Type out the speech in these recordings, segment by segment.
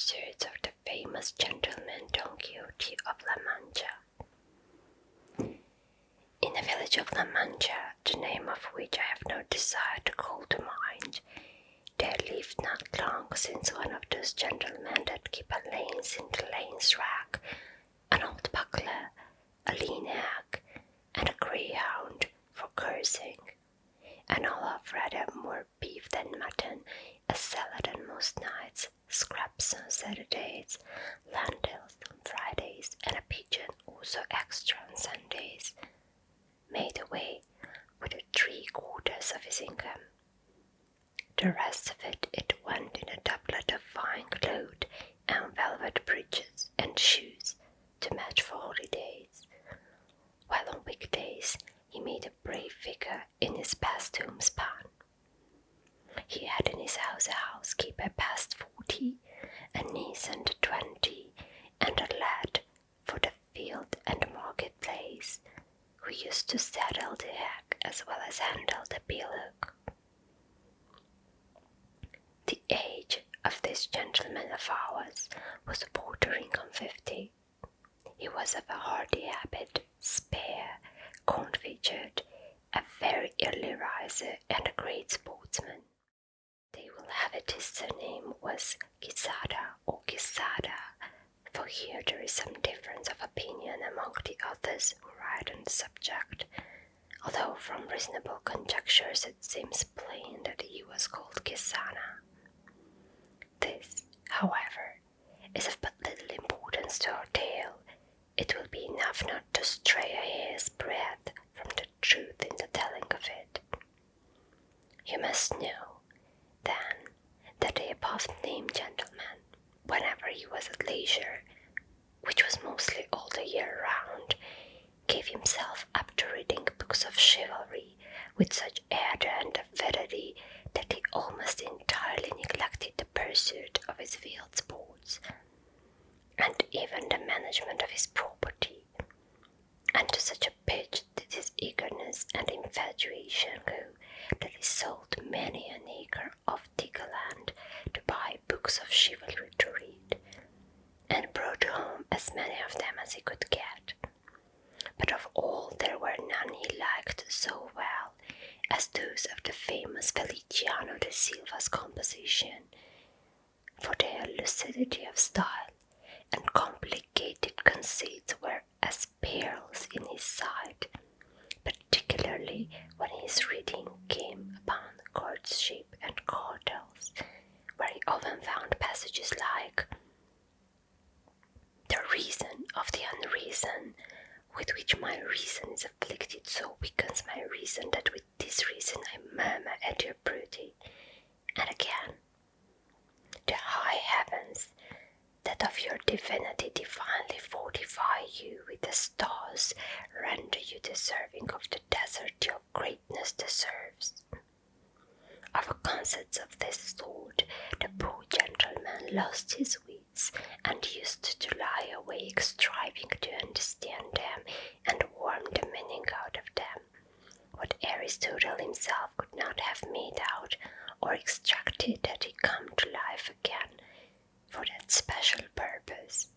pursuit of the famous gentleman Don Quixote of La Mancha. In a village of La Mancha, the name of which I have no desire to call to mind, there lived not long since one of those gentlemen that keep a lanes in the lanes rack, an old buckler, a lean hag, and a greyhound for cursing, and all of rather more beef than mutton, a salad on most nights, scraps on Saturdays, lentils on Fridays, and a pigeon also extra on Sundays, made away with 3/4 of his income. The rest of it went in a doublet of fine cloth and velvet breeches and shoes to match for holidays, while on weekdays he made a brave figure in his best homespun. He had in his house a housekeeper past 40, a niece under 20, and a lad for the field and marketplace, who used to saddle the hack as well as handle the billock. The age of this gentleman of ours was bordering on 50. He was of a hardy habit, spare, corn-featured, a very early riser, and a great sportsman. They will have it his surname was Quixote or Quixada, for here there is some difference of opinion among the authors who write on the subject, although from reasonable conjectures it seems plain that he was called Quixana. This, however, is of but little importance to our tale. It will be enough not to stray a hair's breadth from the truth in the telling of it. You must know, then, that the above-named gentleman, whenever he was at leisure, which was mostly all the year round, gave himself up to reading books of chivalry with such ardour and avidity that he almost entirely neglected the pursuit of his field sports, and even the management of his property, and to such a pitch did his eagerness and infatuation go that he sold many an acre of Tiggerland to buy books of chivalry to read, and brought home as many of them as he could get. But of all there were none he liked so well as those of the famous Feliciano de Silva's composition, for their lucidity of style and complicated conceits were as pearls in his sight, particularly when his reading came upon courtship and courtels, where he often found passages like "The reason of the unreason, with which my reason is afflicted, so weakens my reason that with this reason I murmur at your beauty," and again, "The high heavens, that of your divinity divinely fortify you with the stars, render you deserving of the desert your greatness deserves." Of concerts of this sort, the poor gentleman lost his wits, and used to lie awake striving to understand them and worm the meaning out of them, what Aristotle himself could not have made out or extracted had he come to life again for that special purpose.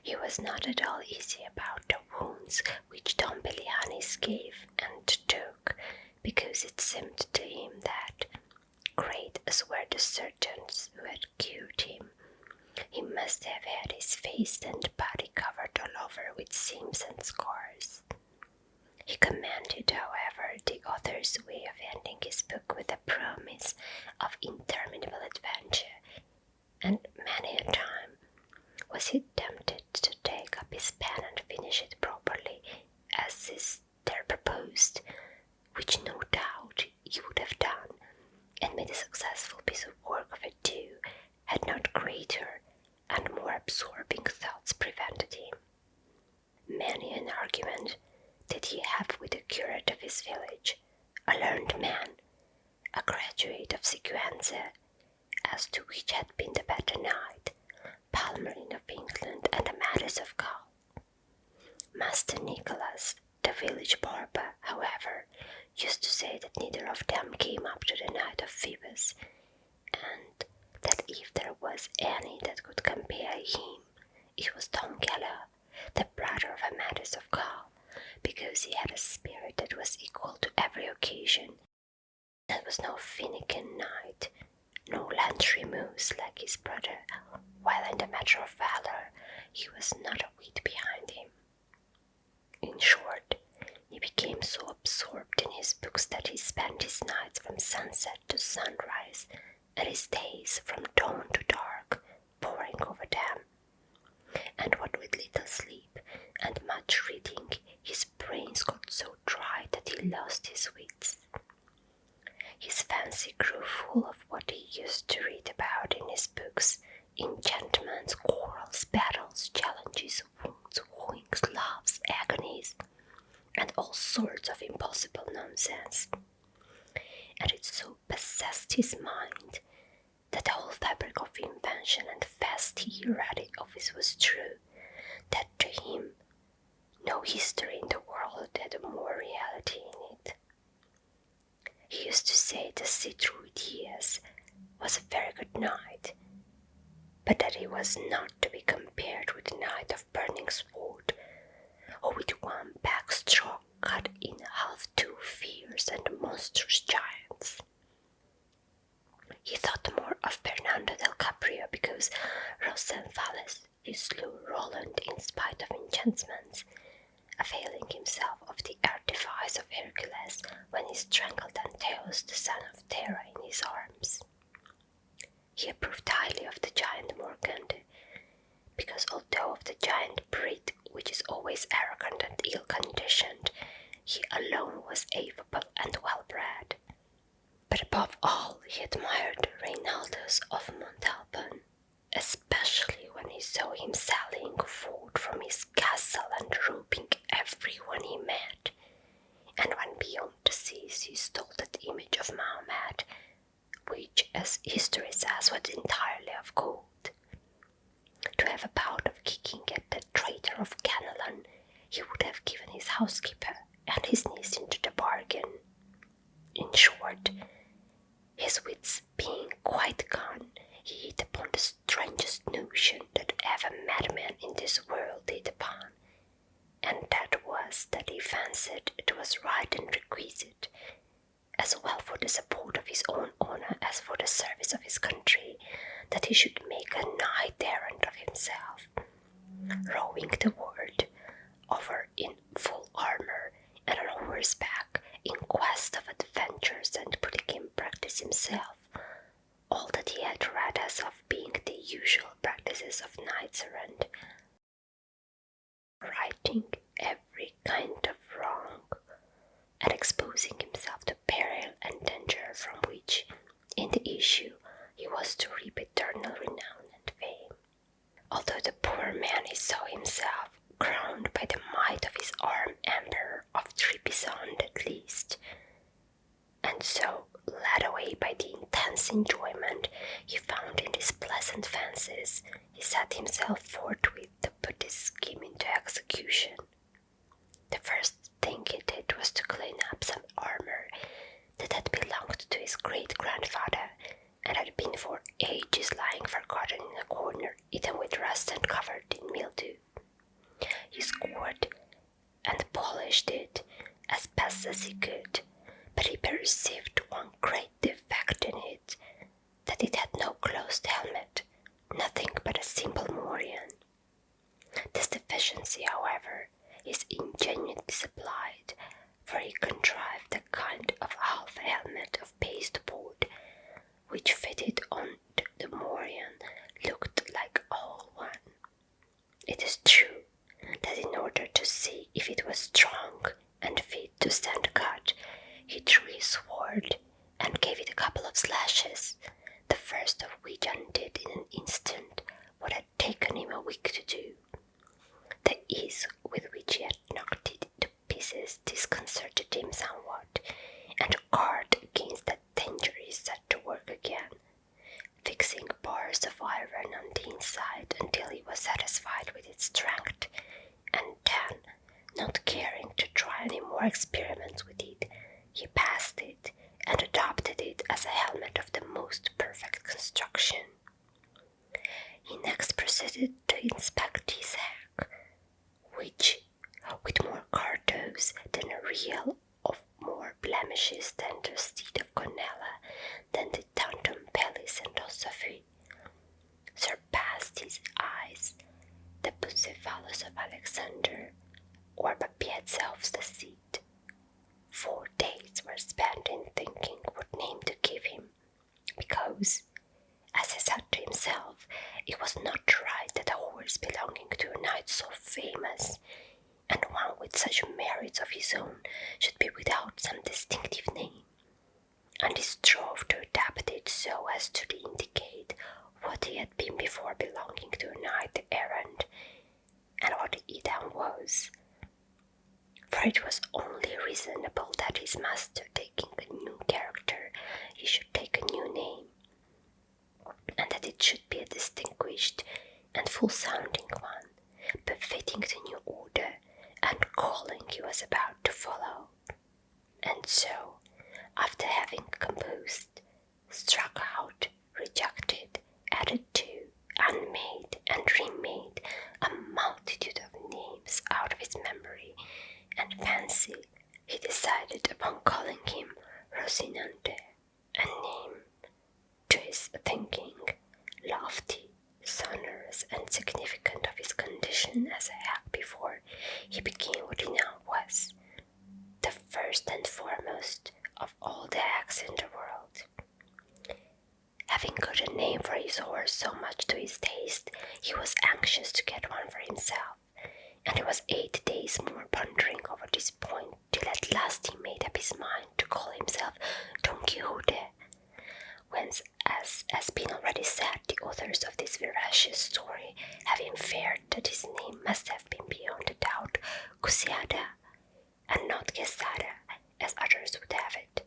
He was not at all easy about the wounds which Don Belianis gave and took, because it seemed to him that, great as were the surgeons who had cured him, he must have had his face and body covered all over with seams and scars. He commended, however, the author's way of ending his book with a promise of interminable adventure, and many a time was he tempted to take up his pen and finish it properly, as is there proposed, which no doubt he would have done, and made a successful piece of work of it too, had not greater and more absorbing thoughts prevented him. Many an argument did he have with the curate of his village, a learned man, a graduate of Siguenza, as to which had been the better knight, Palmerin of England and Amadis of Gaul. Master Nicholas, the village barber, however, used to say that neither of them came up to the Knight of Phoebus, and that if there was any that could compare him, it was Tom Keller, the brother of Amadis of Gaul, because he had a spirit that was equal to every occasion. That was no finikin knight, no lantry moose like his brother, while in the matter of valor he was not a whit behind him. In short, he became so absorbed in his books that he spent his nights from sunset to sunrise, and his days from dawn to dark, poring over them. And what with little sleep and much reading, his brains got so dry that he lost his wits. His fancy grew full of what he used to read about in his books: enchantments, quarrels, battles, challenges, wounds, wooings, loves, agonies, and all sorts of impossible nonsense. And it so possessed his mind that the whole fabric of invention and fast he read of it was true, that to him no history in the world had more reality in it. He used to say the Citrudius was a very good knight, but that he was not to be compared with the knight of burning sword, or with one backstroke cut in half two fierce and monstrous giants. He thought more of Fernando del Caprio because Rosenthales he slew Roland in spite of enchantments, availing himself of the artifice of Hercules when he strangled Antaeus, the son of Terra, in his arms. He approved highly of the giant Morgante, because although of the giant breed, which is always arrogant and ill-conditioned, he alone was affable and well-bred. But above all, he admired Reinaldus of Montalban, especially when he saw him sallying forth from his castle and robbing everyone he met, and when beyond the seas he stole that image of Mahomet, which, as history says, was entirely of gold. To have a bout of kicking at the traitor of Ganelon, he would have given his housekeeper and his niece into the bargain. In short, his wits being quite gone, he hit upon the strangest notion that ever madman in this world hit upon, and that was that he fancied it was right and requisite, as well for the support of his own honour as for the service of his country, that he should make a knight-errant of himself, rowing the world over in full armour and on horseback, in quest of adventures, and putting in practice himself all that he had read as of being the usual practices of knights-errant, righting every kind of wrong, and exposing himself to peril and danger from which, in the issue, he was to reap eternal renown and fame. Although the poor man he saw himself crowned by the might of his arm emperor of Trebizond at least, and so led away by the intense enjoyment he found in these pleasant fancies, he set himself forthwith to put his scheme into execution. The first thing he did was to clean up some armour that had belonged to his great-grandfather, and had been for ages lying forgotten in a corner, eaten with rust and covered in mildew. He scoured and polished it as best as he could, but he perceived one great defect in it, that it had no closed helmet, nothing but a simple morion. This deficiency, however, is ingeniously supplied, for he contrived a kind of half-helmet of pasteboard, which fitted on the morion, looked like a whole one. It is true that in order to see if it was strong and fit to stand cut, he drew his sword and gave it a couple of slashes, the first of which undid in an instant what had taken him a week to do. The ease with which he had knocked it to pieces disconcerted him somewhat, and to guard against that danger he set to work again, fixing bars of iron on the inside until he was satisfied with its strength, and then, not caring to try any more experiments with it, he passed it and adopted it as a helmet of the most most perfect construction. He next proceeded to inspect his hack, which, with more cardos than a real, of more blemishes than the steed of Cornella, than the Tantum Pellis and Osophy, surpassed his eyes the Bucephalus of Alexander, or Papietza of the Cid. 4 days were spent in thinking what name to give him, because, as he said to himself, it was not right that a horse belonging to a knight so famous, and one with such merits of his own, should be without some distinctive name, and he strove to adapt it so as to indicate what he had been before belonging to a knight errant, and what he then was. For it was only reasonable that his master, taking a new character, he should take a new name, and that it should be a distinguished and full-sounding one, befitting the new order and calling he was about to follow. And so, after having composed, struck out, rejected, added to, unmade, and remade a multitude of names out of his memory and fancy, he decided upon calling him Rocinante, a name, to his thinking, lofty, sonorous, and significant of his condition as I had before he became what he now was, the first and foremost of all the hacks in the world. Having got a name for his horse so much to his taste, he was anxious to get one for himself, and he was 8 days more pondering over this point, till at last he made up his mind to call himself Don Quixote, whence, as has been already said, the authors of this veracious story have inferred that his name must have been beyond a doubt Quixote, and not Quesada, as others would have it.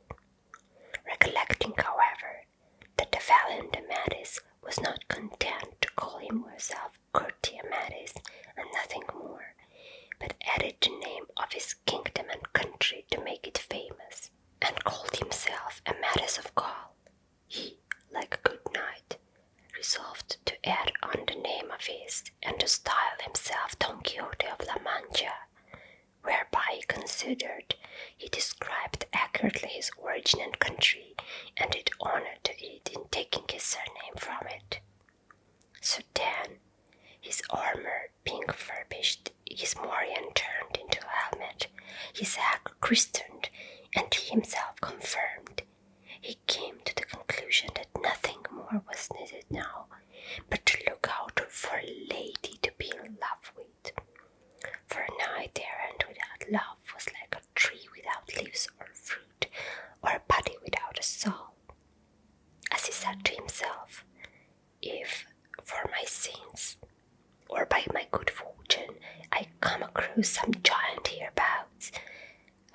Recollecting, however, that the valiant Amadis was not content to call himself Curti Amadis and nothing more, but added the name of his kingdom and country to make it famous, and called himself Amadis of Gaul, he, like a good knight, resolved to add on the name of his, and to style himself Don Quixote of La Mancha, whereby he considered he described accurately his origin and country, and did honor to it in taking his surname from it. So then, his armor being furbished, his morion turned into a helmet, his hack christened, and he himself confirmed, he came to the conclusion that nothing more was needed now, but to look out for a lady to be in love with. For a knight errant without love was like a tree without leaves or fruit, or a body without a soul. As he said to himself, if, for my sins, or by my good fortune, I come across some giant hereabouts,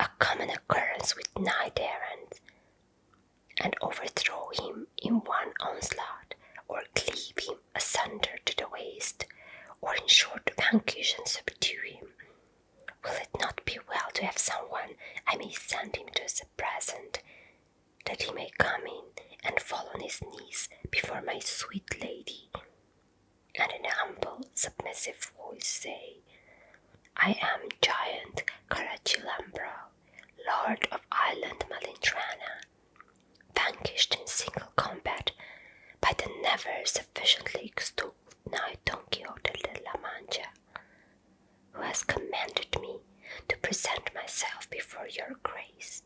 a common occurrence with knight errant, and overthrow him in one onslaught, or cleave him asunder to the waist, or in short vanquish and subdue him, will it not be well to have someone I may send him to as a present, that he may come in and fall on his knees before my sweet lady, and in a humble, submissive voice say, I am giant Caracilambro, lord of island Malindrana, vanquished in single combat by the never sufficiently extolled knight Don Quixote de la Mancha, who has commanded me to present myself before your grace,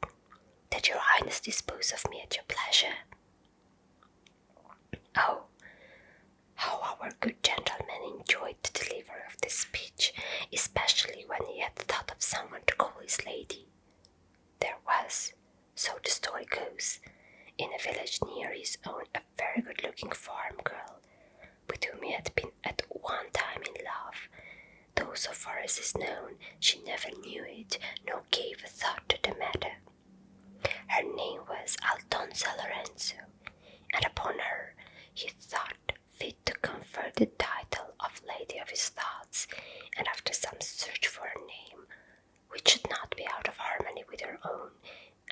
that your highness dispose of me at your pleasure. Oh, how our good gentleman enjoyed the delivery of this speech, especially when he had thought of someone to call his lady. There was, so the story goes, in a village near his own a very good-looking farm girl, with whom he had been at one time in love, though so far as is known she never knew it, nor gave a thought to the matter. Her name was Altonza Lorenzo, and upon her he thought fit to confer the title of Lady of his Thoughts, and after some search for a name, which should not be out of harmony with her own,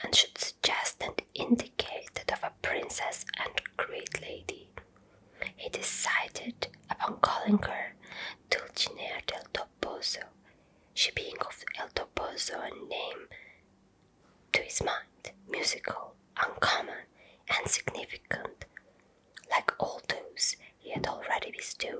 and should suggest and indicate that of a princess and on calling her Dulcinea del Toboso, she being of El Toboso a name to his mind, musical, uncommon, and significant, like all those he had already bestowed